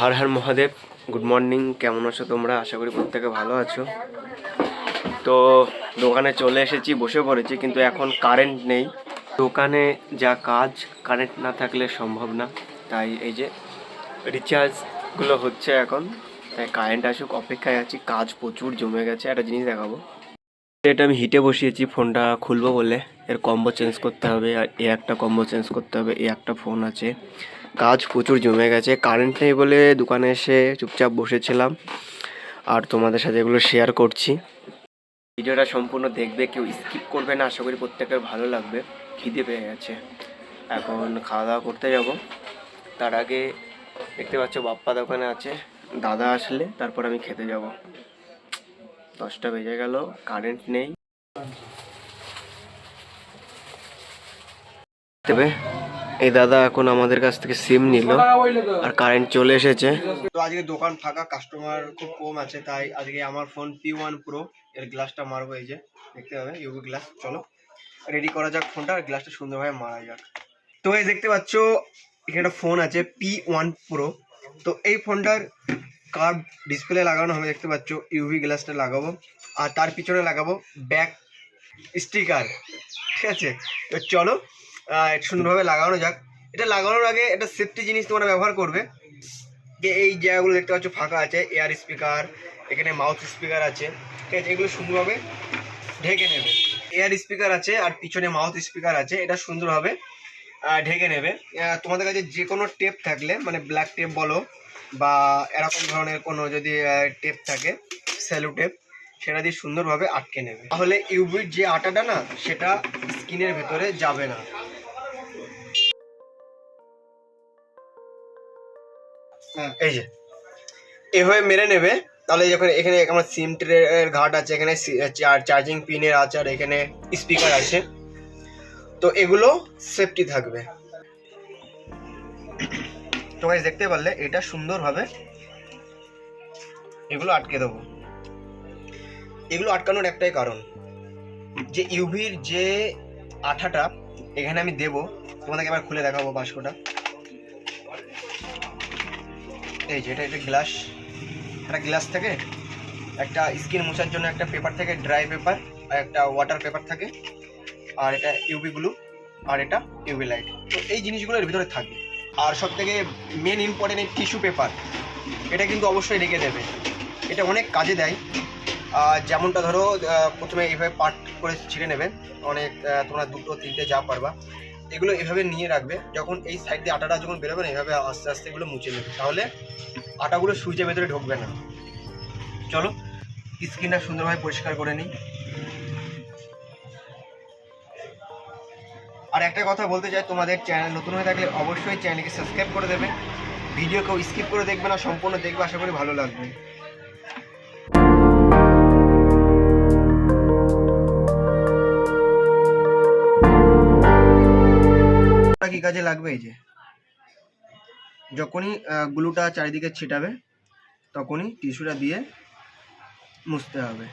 Har Har Mahadev. Good morning, কেমন আছো তোমরা? আশা করি প্রত্যেকে ভালো আছো। তো দোকানে চলে এসেছি, বসে পড়েছি, কিন্তু এখন কারেন্ট নেই। দোকানে যা কাজ, কারেন্ট না থাকলে সম্ভব না। তাই এই যে রিচার্জগুলো হচ্ছে এখন, তাই কারেন্ট আসুক অপেক্ষায় আছি। কাজ প্রচুর জমে গেছে। একটা জিনিস দেখাবো, এটা আমি হিটে বসিয়েছি ফোনটা খুলবো বলে। এর কম্বো চেঞ্জ করতে হবে, আর এ একটা কম্বো চেঞ্জ করতে হবে। এ একটা ফোন আছে, কাজ প্রচুর জমে গেছে। কারেন্ট নেই বলে দোকানে এসে চুপচাপ বসেছিলাম, আর তোমাদের সাথে এগুলো শেয়ার করছি। ভিডিওটা সম্পূর্ণ দেখবে, কেউ স্কিপ করবে না। আশা করি প্রত্যেকের ভালো লাগবে। খিদে পেয়ে গেছে, এখন খাওয়া দাওয়া করতে যাব। তার আগে দেখতে পাচ্ছ বাপ্পা দোকানে আছে, দাদা আসলে তারপর আমি খেতে যাব। 10টা বেজে গেল, কারেন্ট নেই। তবে এই দাদা এখন আমাদের কাছ থেকে সিম নিল, আর কারেন্ট চলে এসেছে। তো আজকে দোকান ফাঁকা, কাস্টমার খুব কম আছে, তাই আজকে আমার ফোন P1 Pro এর গ্লাসটা মারবো। এই যে দেখতে পাবে ইউভি গ্লাস। চলো রেডি করা যাক ফোনটা, আর গ্লাসটা সুন্দরভাবে মারা যাক। তো এই দেখতে পাচ্ছ এখানে একটা ফোন আছে P1 Pro। তো এই ফোনটার কার্ভ ডিসপ্লে লাগানো হবে, দেখতে পাচ্ছ। ইউভি গ্লাসটা লাগাবো, আর তার পিছনে লাগাবো ব্যাক স্টিকার। ঠিক আছে, তো চলো সুন্দরভাবে লাগানো যাক। এটা লাগানোর আগে একটা সেফটি জিনিস তোমরা ব্যবহার করবে, যে এই জায়গাগুলো দেখতে পাচ্ছ ফাঁকা আছে, এয়ার স্পিকার, এখানে মাউথ স্পিকার আছে। ঠিক আছে, এগুলো সুন্দরভাবে ঢেকে নেবে। এয়ার স্পিকার আছে আর পিছনে মাউথ স্পিকার আছে, এটা সুন্দরভাবে ঢেকে নেবে। তোমাদের কাছে যে কোনো টেপ থাকলে, মানে ব্ল্যাক টেপ বলো বা এরকম ধরনের কোনো যদি টেপ থাকে, স্যালো টেপ, সেটা দিয়ে সুন্দরভাবে আটকে নেবে। তাহলে ইউভির যে আটাটা না, সেটা স্কিনের ভেতরে যাবে না। এই যে এভাবে মেরে নেবে। তাহলে যখন এখানে আমার সিম ট্রের ঘাট আছে, এখানে চার্জিং পিনের আছে, আর এখানে স্পিকার আছে, তো এগুলো সেফটি থাকবে। তো গাইস দেখতে পারলে এটা সুন্দরভাবে এগুলো আটকে দেবো। এগুলো আটকানোর একটাই কারণ, যে ইউভির যে আঠাটা এখানে আমি দেবো। তোমাদেরকে এবার খুলে দেখাবো বাস্কটা। এই যে এটা গ্লাস, একটা গ্লাস থেকে একটা স্কিন মোছার জন্য একটা পেপার থাকে, ড্রাই পেপার, আর একটা ওয়াটার পেপার থাকে, আর এটা ইউভি গ্লু, আর এটা ইউভি লাইট। তো এই জিনিসগুলো এর ভিতরে থাকে। আর সব থেকে মেন ইম্পর্টেন্ট এই টিস্যু পেপার, এটা কিন্তু অবশ্যই রেখে দেবে। এটা অনেক কাজে দেয়। যেমনটা ধরো প্রথমে এইভাবে পার্ট করে ছিঁড়ে নেবে, অনেক তোমরা 2টো 3টে যা পারবা, এগুলো এভাবে নিয়ে রাখবে। যখন এই সাইড দিয়ে আটাটা যখন বেরোবে না, এইভাবে আস্তে আস্তে এগুলো মুছে নেবে, তাহলে আটাগুলো সুইচের ভেতরে ঢুকবে না। চলো স্ক্রিনটা সুন্দরভাবে পরিষ্কার করে নিই। আর একটা কথা বলতে চাই, তোমাদের চ্যানেল নতুন হয়ে থাকলে অবশ্যই চ্যানেলকে সাবস্ক্রাইব করে দেবে। ভিডিও কেউ স্কিপ করে দেখবে না, সম্পূর্ণ দেখবে, আশা করি ভালো লাগবে। কি কাজে লাগবে, এই যে যখনই গ্লুটা চারিদিকে ছিটাবে, তখনই টিস্যুটা দিয়ে মুছতে হবে।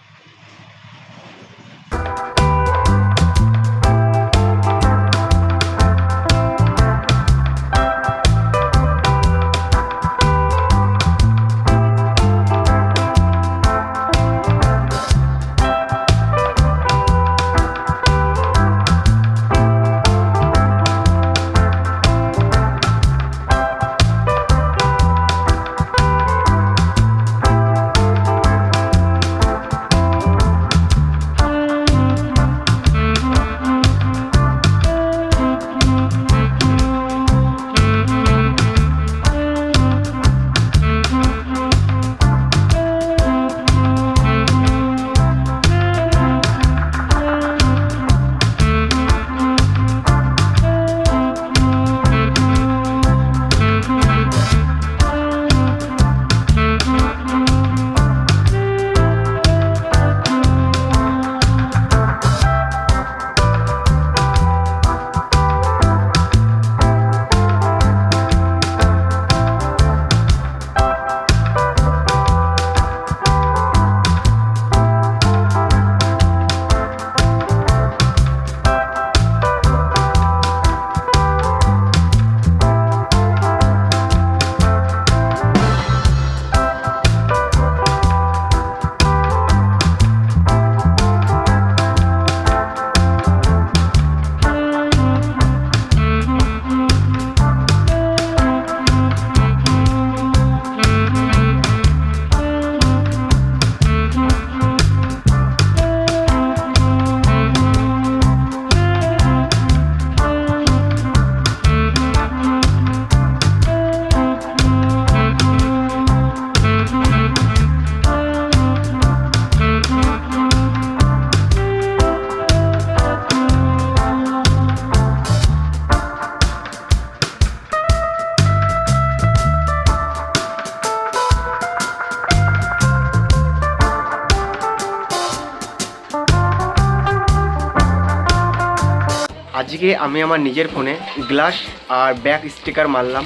আজকে আমি আমার নিজের ফোনে গ্লাস আর ব্যাক স্টিকার মারলাম।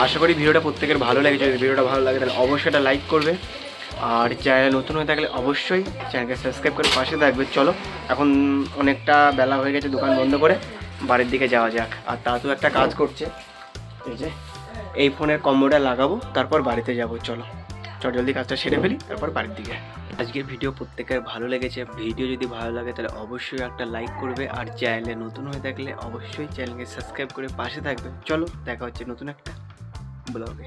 আশা করি ভিডিওটা প্রত্যেকের ভালো লেগেছে। যদি ভিডিওটা ভালো লাগে তাহলে অবশ্যই এটা লাইক করবে, আর চ্যানেলে নতুন হয়ে থাকলে অবশ্যই চ্যানেলকে সাবস্ক্রাইব করে পাশে থাকবে। চলো এখন অনেকটা বেলা হয়ে গেছে, দোকান বন্ধ করে বাড়ির দিকে যাওয়া যাক। আর তাতেও একটা কাজ করছে, এই যে এই ফোনের কম্বোটা লাগাবো, তারপর বাড়িতে যাব। চলো চট জলদি কাজটা সেরে ফেলি, তারপর বাড়ির দিকে। আজকের ভিডিও প্রত্যেকের ভালো লেগেছে। ভিডিও যদি ভালো লাগে তাহলে অবশ্যই একটা লাইক করবে, আর চ্যানেলে নতুন হয়ে থাকলে অবশ্যই চ্যানেলকে সাবস্ক্রাইব করে পাশে থাকবে। চলো দেখা হচ্ছে নতুন একটা ব্লগে।